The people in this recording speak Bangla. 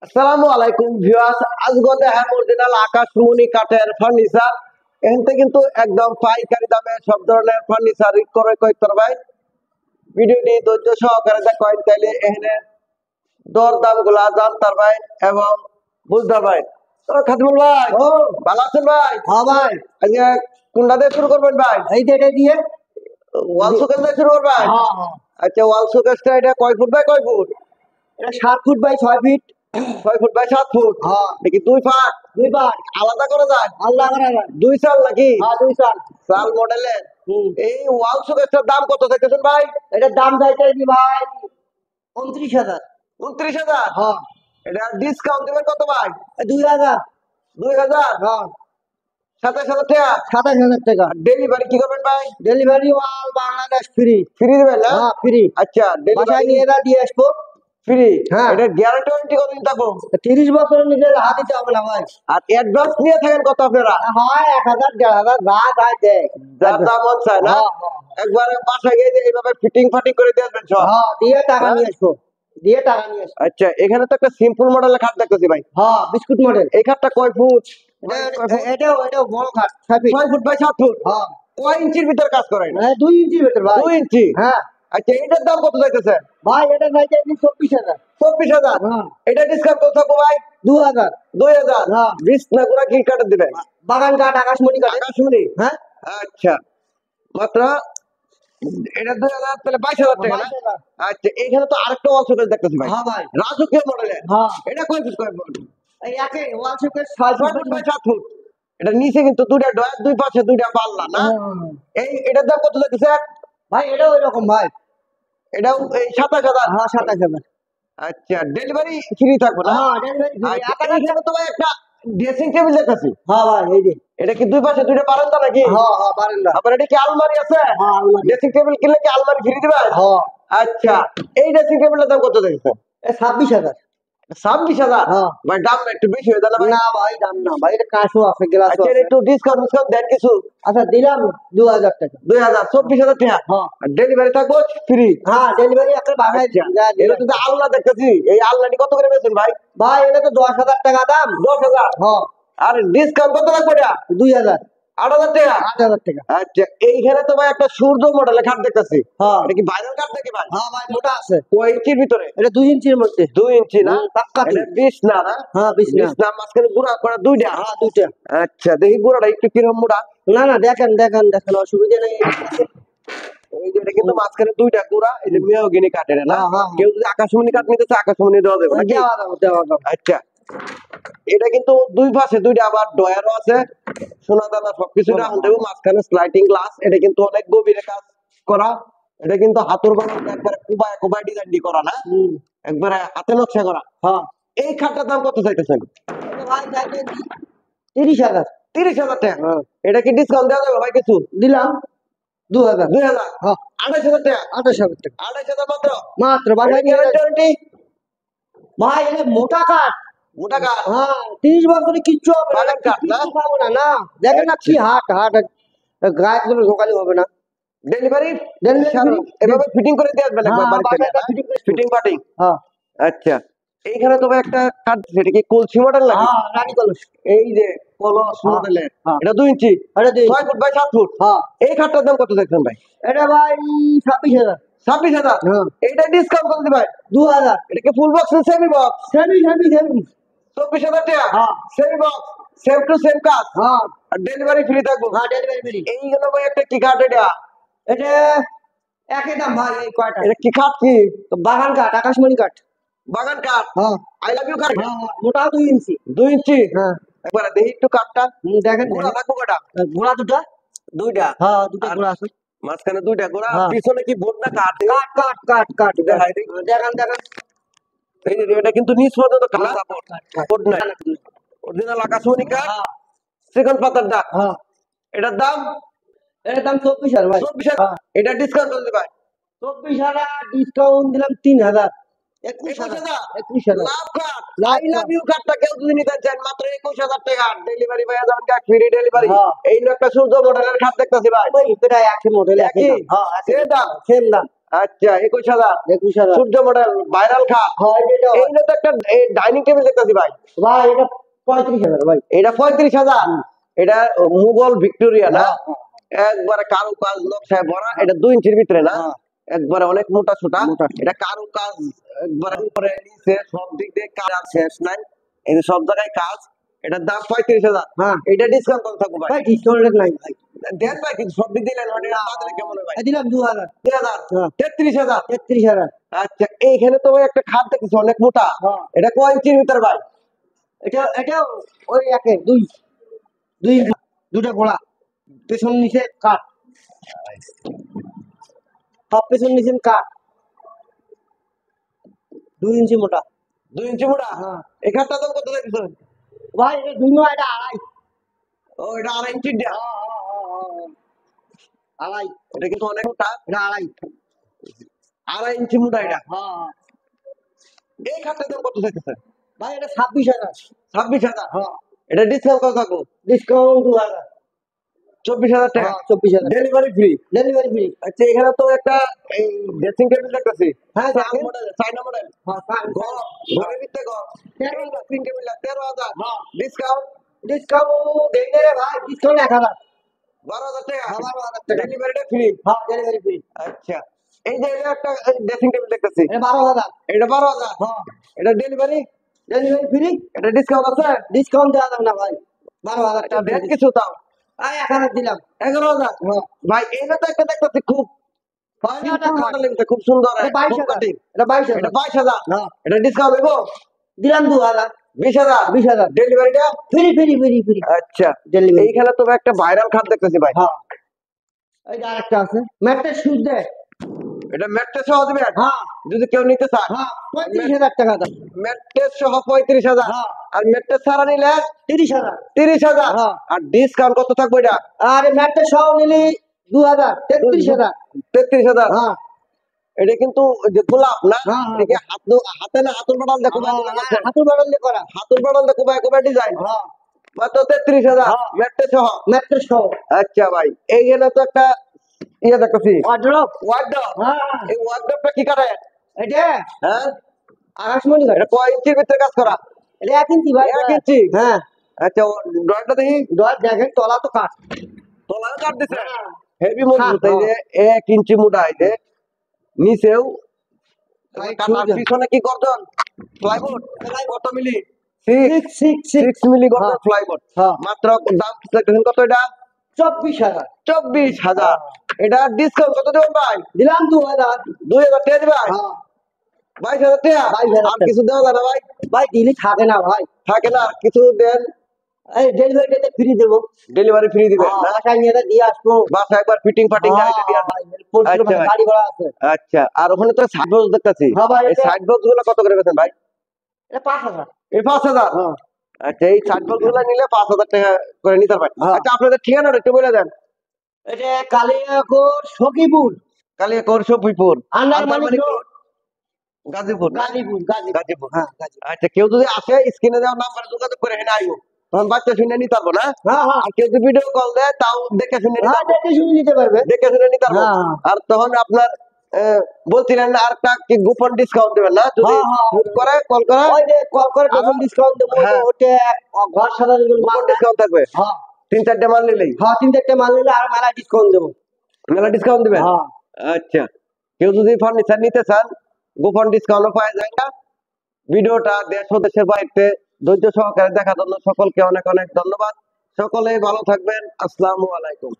আসসালামু আলাইকুম ভিউয়ার্স, আজকে দেখাম অরিজিনাল আকাশমণি কাঠের ফার্নিচার। এখানে কিন্তু একদম পাইকারি দামে সব ধরনের ফার্নিচার ক্রয় করতে পারবেন। ভিডিওটি ধৈর্য সহকারে দেখেন, তাইলে এখানে দর দাম গুলা জানতে পারবেন এবং বুঝতে পারবেন। তো খাদিমুল ভাই, ও ভালো আছেন ভাই? হ্যাঁ ভাই, আজকে কোনটা দিয়ে শুরু করবেন ভাই? এই যে এটা দিয়ে ওয়াল শোকেস দিয়ে শুরু করবেন? হ্যাঁ হ্যাঁ, আচ্ছা, ওয়াল শোকেসটা এটা কয় ফুট বাই কয় ফুট? এটা 7 foot by 6 feet. 6 foot by 7 foot. হ্যাঁ, দেখি 2 পার্ট 2 বার আলাদা করা যায়? আল্লাহ করে। 2 সাল নাকি? হ্যাঁ 2 সাল। সাল মডেলের। হুম, এই ওয়াল শোকেসটার দাম কত চাইতেছেন ভাই? এটার দাম চাইতেছি ভাই 29,000। 29,000? হ্যাঁ, এটা ডিসকাউন্ট দিবেন কত ভাই? 2,000। 2,000? হ্যাঁ, 27,000 টাকা। 27,000 টাকা। ডেলিভারি কি করবেন ভাই? Delivery all Bangladesh free. Free দিবেন না? হ্যাঁ ফ্রি, আচ্ছা, বাসায় ডেলিভারি নিয়ে দিয়ে আসবো। ফ্রি। হ্যাঁ, এটা গ্যারান্টি ওয়ারেন্টি কতদিন থাকবো? 30 বছরের নিজের হাত দিতে হবে না ভাই। আর অ্যাডভান্স নিয়ে থাকেন কত আপনারা? হয় 1,000 1,500 যা যায় দেয়। যার দাম মন চায় না? হ্যাঁ হ্যাঁ একবারে বাসায় গিয়ে যে এইভাবে ফিটিং ফাটিং করে দিয়ে আসবেন সব? হ্যাঁ, দিয়ে টাকা হ্যাঁ? নিয়ে আসবো, দিয়ে টাকা নিয়ে আসবো। আচ্ছা, এখানে তো একটা সিম্পল মডেলের খাট দেখতেছি ভাই। হ্যাঁ, বিস্কুট মডেল। এই খাটটা কয় ফুট? এটাও বড় খাট 6 ফিট। 6 foot by 7 foot. হ্যাঁ, কয় ইঞ্চির ভিতর কাজ করেন? 2 ইঞ্চির ভেতর ভাই। 2 ইঞ্চি। হ্যাঁ আচ্ছা, এটার দাম কত চাইতেছে? ভাই, এটা চাইতে 24,000। 24,000? হ্যাঁ, এটা ডিসকাউন্ট কত থাকবো ভাই? 2,000। 2,000? হ্যাঁ, বিছনা গুড়া কি কাটে দিবেন? বাগান কাঠ, আকাশমণি কাঠ। আকাশমণি? হ্যাঁ, আচ্ছা, মাত্র এটা 2,000, তাহলে 22,000 টাকা না? 22,000। আচ্ছা, এখানে তো আরেকটা ওয়াল শোকেস দেখতেছি ভাই, হ্যাঁ ভাই। রাজকীয় মডেলের। হ্যাঁ, এটা কয় ফিট কয় ফুট? এই একই wall showcase 6 6 foot by 7 foot. এটা নিচে কিন্তু দুইটা ডয়ার, দুই পাশে দুইটা পাল্লা না? এটার দাম কত চাইতেছে? ভাই, এটাও এরকম ভাই। এটাও এই 27,000? হ্যাঁ 27,000। আচ্ছা, ডেলিভারি ফ্রি থাকবো না? হ্যাঁ, ডেলিভারি ফ্রি। আচ্ছা, এখানে তো ভাই একটা ড্রেসিং টেবিল দেখতেছি। হ্যাঁ ভাই, এই যে। এটা কি দুই পাশে দুইটা বারান্দা নাকি? হ্যাঁ হ্যাঁ, বারান্দা। আবার এটা কি আলমারি আছে? হ্যাঁ, আলমারি। ড্রেসিং টেবিল কিনলে কি আলমারি ফ্রি দিবেন? হ্যাঁ, আচ্ছা, এই ড্রেসিং টেবিলের দাম কত দেখছেন? 26,000। 26,000? হ্যাঁ, ভাই, দাম একটু বেশি হয়ে যায় না ভাই? না ভাই, দাম না ভাই, এটা কাঁচও আছে, গ্লাসও আচ্ছা, আছে। একটু ডিসকাউন্ট দেন কিছু। আচ্ছা, দিলাম 2,000 টাকা। 2,000? 24,000 টাকা। হ্যাঁ ডেলিভারি থাকবো ফ্রি? হ্যাঁ, ডেলিভারি একটা বাসায় আচ্ছা, যা এটা দিলাম। তো আলনা দেখতেছি, এই আলনাটি কত করে বেচেন ভাই? ভাই, এটা তো 10,000 টাকা দাম। 10,000? হ্যাঁ, আর ডিসকাউন্ট কত লাগবে এটা? 2,000। 8,000 টাকা? 8,000 টাকা। আচ্ছা, এইখানে তো ভাই একটা সূর্য মডেলের খাট দেখতেছি। হ্যাঁ এটা কি ভাইরাল কাঠ নাকি ভাই? হ্যাঁ ভাই, মোটা আছে। কয় ইঞ্চির ভিতরে? এটা 2 ইঞ্চির মধ্যে। 2 ইঞ্চি না? পাক্কা এটা বিছনা না? হ্যাঁ, বিছনা। বিছনা মাঝখানে গুড়া করা দুইটা? হ্যাঁ, 2টা। আচ্ছা, দেখি গুড়াটা একটু কিরকম মোটা। না না, দেখেন দেখেন দেখেন, অসুবিধা নেই। এই যে এটা কিন্তু মাঝখানে দুইটা গুড়া, এই যে মেহগিনি কাঠের না? হ্যাঁ হ্যাঁ, কেউ যদি আকাশমণি কাঠ নিতে চায় আকাশমণি দেওয়া যাবে নাকি? দেওয়া যাবে দেওয়া যাবে। আচ্ছা, এটা কিন্তু দুই পাশে দুইটা আবার ডয়ারও আছে, সোনা দানা সবকিছু রাখুন দেবো, মাঝখানে স্লাইডিং গ্লাস। এটা কিন্তু অনেক গভীরে কাজ করা। এটা কিন্তু হাতুর বানানো, একবারে কোবায় কোবায় ডিজাইন দিয়ে করা না, হুম, একবারে হাতে নকশা করা। হ্যাঁ। এই খাটটার দাম কত চাইতেছেন? এটা ভাই চাইতে 30,000। 30,000 টাকা? হ্যাঁ, এটা কি ডিসকাউন্ট দেওয়া যাবে ভাই কিছু? দিলাম 2,000। 2,000? হ্যাঁ, 28,000 টাকা? 28,000 টাকা 28,000 মাত্র? মাত্র। বাসায় নিয়ে গ্যারান্টি যাবে। ওয়ারেন্টি? ভাই, এটা মোটা কাঠ। মোটা কাঠ? হ্যাঁ, 30 বছরে কিচ্ছু হবে না। বাগান কাঠ না? কিচ্ছু পাবো না। না, দেখেন না কি হাট হাট, গায়ে কোনো ঢোকালি হবে না। Delivery Delivery free? এভাবে ফিটিং করে দিয়ে আসবেন একবার হ্যাঁ, বাড়িতে? বাসায় fitting করে ফিটিং পাটিং? হ্যাঁ আচ্ছা, এইখানে তো ভাই একটা কাঠ, সেটা কি কলসি মডেল নাকি? হ্যাঁ, রানী কলস। এই যে কলস হ্যাঁ, মডেলের, হ্যাঁ। এটা 2 ইঞ্চি? এটা 2 6 ফুট বাই 7 ফুট? হ্যাঁ, এই খাটটার দাম কত দেখছেন ভাই? এটা ভাই 26,000। 26,000? হ্যাঁ, এইটা ডিসকাউন্ট কত দিবেন ভাই? 2,000। এটা কি ফুল বক্স না semi box? Semi semi semi. 24,000 টাকা? হ্যাঁ semi box, same to same কাজ, হ্যাঁ আর ডেলিভারি ফ্রি থাকবো? হ্যাঁ, ডেলিভারি ফ্রি। এইগুলো ভাই একটা কি কাঠ এটা? এটা একই দাম ভাই, এই কয়টা। এটা কি কাঠ কি? বাগান কাঠ, আকাশমণি কাঠ। বাগান কাঠ? হ্যাঁ আই লাভ ইউ কাঠ? হ্যাঁ হ্যাঁ, মোটাও 2 ইঞ্চি। 2 ইঞ্চি? হ্যাঁ, একবার দেখি একটু কাঠটা। দেখেন গোড়া থাকবো কটা? গোড়া দুটা। দুইটা? হ্যাঁ, দুটা আর গোড়া আছে। মাঝখানে দুইটা গোড়া, হ্যাঁ। পিছনে কি বোর্ড না কাঠ? কাঠ কাঠ কাঠ কাঠ। দেখাই দিই। দেখেন দেখেন। এই যে এটা কিন্তু নিচ পর্যন্ত কাঠ, কাঠ, কাঠ। বোর্ড নাই। অরিজিনাল আকাশমণি কাঠ, হ্যাঁ সেকেন্ড পাতারটা। হ্যাঁ, এটার দাম এটার দাম 24,000 ভাই। 24,000? হ্যাঁ, এটা ডিসকাউন্ট করতে ভাই? 24,000 ডিসকাউন্ট দিলাম 3,000। 21,000। 21,000? 21,000। লাভ কাঠ, লাভ আই লাভ কাঠ। ইউ কাঠটা কেউ যদি নিতে চান মাত্র 21,000 টাকা। ডেলিভারি ভাই যাবেন কাঠ, ফ্রি ডেলিভারি। হ্যাঁ। এই একটা সূর্য মডেলের খাট দেখতেছি ভাই। ভাই, এটা একই মডেল, একই একই? দাম। হ্যাঁ, একই সেম দাম? সেম দাম। আচ্ছা 21,000 21,000 সূর্য মডেল ভাইরাল খাট। হ্যাঁ এটা এইটা তো একটা ডাইনিং টেবিল দেখতেছি ভাই। ভাই এটা 35,000 ভাই। এটা 35,000। এটা মুঘল ভিক্টোরিয়া না? হ্যাঁ, হ্যাঁ। একবারে কারুকাজ নকশায় ভরা। এটা 2 ইঞ্চির ভিতরে না? হ্যাঁ। একবারে অনেক মোটা সোটা। মোটা। এটা কারুকাজ একবারে উপরে নিচে সব দিক দিয়ে কাজ আর শেষ নাই। এই যে সব জায়গায় কাজ। এটার দাম 35,000। হ্যাঁ। এটা ডিসকাউন্ট কত থাকবে ভাই? ভাই ডিসকাউন্ট নাই ভাই। দেন ভাই, কিন্তু সব দিক দিলেন ওটা তাহলে কেমন হয় ভাই? দিলাম 2,000 3,000 হ্যাঁ। 33,000। 33,000 আচ্ছা এইখানে তো ভাই একটা খাট দেখতেছি অনেক মোটা। হ্যাঁ। এটা কয় ইঞ্চির ভিতরে ভাই? এটা ওই একে দুই দুটা গোড়া পেছন নিচে কাঠ সব পেছন নিচে কাঠ 2 ইঞ্চি মোটা 2 ইঞ্চি মোটা। হ্যাঁ। এই খাটটা দাম কত দেখতেছেন? ভাই এটা দুই নয় এটা আড়াই ও এটা 2.5 ইঞ্চির দেয়া। আড়াই এটা কিন্তু অনেক মোটা। এটা আড়াই 2.5 ইঞ্চি মোটা এটা। হ্যাঁ এই খাটটার দাম কত দেখতেছেন? ভাই এটা 26,000 26,000। হ্যাঁ এটা ডিসকাউন্ট কত থাকবো? ডিসকাউন্ট 2,000 24,000 টাকা। হ্যাঁ 24,000 ডেলিভারি ফ্রি। ডেলিভারি ফ্রি আচ্ছা এখানে তো একটা এই ড্রেসিং টেবিল দেখতেছি। হ্যাঁ, চায়না দেখেন। Model, China model. হ্যাঁ ঘরের ভিতরে ঘর। 13,000 ড্রেসিং টেবিল 13,000। হ্যাঁ। ডিসকাউন্ট ডিসকাউন্ট দেই না রে ভাই ডিসকাউন্ট 1,000 12,000 টাকা। হ্যাঁ 12,000 টাকা ডেলিভারিটা ফ্রি। হ্যাঁ ডেলিভারি ফ্রি আচ্ছা এই যে এটা একটা ড্রেসিং টেবিল দেখতেছি। এটা 12,000 এটা 12,000। হ্যাঁ এটা ডেলিভারি ডেলিভারি ফ্রি এটা ডিসকাউন্ট আছে? ডিসকাউন্ট দেওয়া যাবে না ভাই 12,000 আচ্ছা টাকা দেন কিছু দাও। 1,000 দিলাম 11,000। হ্যাঁ ভাই এটা তো একটা দেখতেছি খুব এটা মডেলিং খুব সুন্দর। 22,000 এটা 22,000 এটা 22,000। হ্যাঁ এটা ডিসকাউন্ট দেবো? দিলাম 2,000 20,000। 20,000 ডেলিভারিটা ফ্রি ফ্রি ফ্রি ফ্রি আচ্ছা। ডেলিভারি এইখানে তো একটা ভাইরাল খাট দেখতেছি ভাই। হ্যাঁ এই যে আরেকটা আছে ম্যাট্রেস শুজ দে এটা ম্যাট্রেস সহ দিবেন হ্যাঁ যদি কেউ নিতে চায়? হ্যাঁ 35,000 টাকা দাম ম্যাট্রেস সহ 35,000। হ্যাঁ আর ম্যাট্রেস ছাড়া নিলে 30,000 30,000। হ্যাঁ। আর ডিসকাউন্ট কত থাকবে এটা? আর ম্যাট্রেস সহ নিলি 2,000 33,000 33,000। হ্যাঁ এটা কিন্তু ওই যে গোলাপ না? হ্যাঁ, হ্যাঁ। এটাকে হাতে না হাতুর বাটাল দেখো ভাই। হাতুর বাড়াল দিয়ে করা হাতুর বাটাল দেখো ভাই কোবা ডিজাইন। হ্যাঁ মাত্র 33,000 হ্যাঁ। ম্যাট্রেস সহ। ম্যাট্রেস সহ আচ্ছা ভাই এইখানে তো একটা ইয়ে দেখতেছি ওয়ার্ড্রপ ওয়ার্ডরোব। হ্যাঁ এই ওয়ার্ডরোবটা কি কাটে? এটা হ্যাঁ আকাশমণি ঘর এটা কয় ইঞ্চির ভিতরে কাজ করা? এটা 1 ইঞ্চি ভাই 1 ইঞ্চি। হ্যাঁ আচ্ছা ড্রয়ারটা দেখি। দশ দেখেন তলা তো কাঠ তলায় কাট দিছে হ্যাঁ। হেভি মজবুত। এই যে 1 ইঞ্চি মোটা। এই যে নিচেও Height কাটার সুবিধা। পিছনে কি গর্জন প্লাইবোর্ড কত মিলি? 6 6 মিলি গর্জন হ্যাঁ। প্লাইবোর্ড। হ্যাঁ। মাত্র দাম দেখতেছেন কত এটা? 24,000 24,000। এটা ডিসকাউন্ট কত দেবেন ভাই? দিলাম 2,000 2,000 টাকা দিবেন? হ্যাঁ 22,000 টাকা। 22,000 আর কিছু দেওয়া যায় না ভাই? ভাই দিলি থাকে না ভাই থাকে না কিছু দেন? এই ডেলিভারিতে ফ্রি দেবো ডেলিভারি ফ্রি দিবেন না? বাসায় নিয়ে দিয়ে আসবো বাসা একবার ফিটিং ফাটিং গাড়িতে দিয়ে আসবেন। আচ্ছা ভাই। গাড়ি ভাড়া আছে আচ্ছা আর ওখানে তো সাইড বক্স দেখতেছি। হ্যাঁ ভাই, এই সাইড বক্স গুলো কত করে বেচেন ভাই? এটা 5,000 এই 5,000। হ্যাঁ আচ্ছা এই সাইড বক্স গুলো নিলে 5,000 টাকা করে নিতে পারবেন। হ্যাঁ। আচ্ছা আপনাদের ঠিকানাটা একটু বলে দেন। এটা কালিয়াকোট সখীপুর কালিয়াকৈর সফিপুর আন্ডার মানিক আন্ডারমানিক রোড, রোড, গাজীপুর না? গাজীপুর গাজীপুর। হ্যাঁ গাজীপুর আচ্ছা কেউ যদি আসে স্ক্রিনে দেওয়া নাম্বারে যোগাযোগ করে এখানে আইবো তখন বাচ্চা শুনে নিতে পারবো না? হ্যাঁ হ্যাঁ আর কেউ যদি ভিডিও কল দেয় তাও দেখে শুনে নিতে হ্যাঁ পারবো। দেখে শুনে নিতে পারবে দেখে শুনে নিতে পারবো। হ্যাঁ, হ্যাঁ। আর তখন আপনার বলছিলেন না আরেকটা কি গোপন ডিসকাউন্ট দেবেন না যদি হ্যাঁ, হ্যাঁ। ফোন করে কল করে? ওই যে কল করে তখন ডিসকাউন্ট দেবো হ্যাঁ। ওটা ঘর সাজানোর জন্য মাল গোপন নেয়। ডিসকাউন্ট থাকবে হ্যাঁ 3-4টা মাল নিলেই হ্যাঁ 3-4টে মাল নিলে আর মেলা ডিসকাউন্ট দেবো মেলা ডিসকাউন্ট দিবেন? হ্যাঁ আচ্ছা কেউ যদি ফার্নিচার নিতে চান গোপন ডিসকাউন্টও পাওয়া যায় না। ভিডিওটা দেশ ও দেশের বাইরে ধৈর্য সহকারে দেখার জন্য সকলকে অনেক অনেক ধন্যবাদ। সকলেই ভালো থাকবেন। আসসালামু আলাইকুম।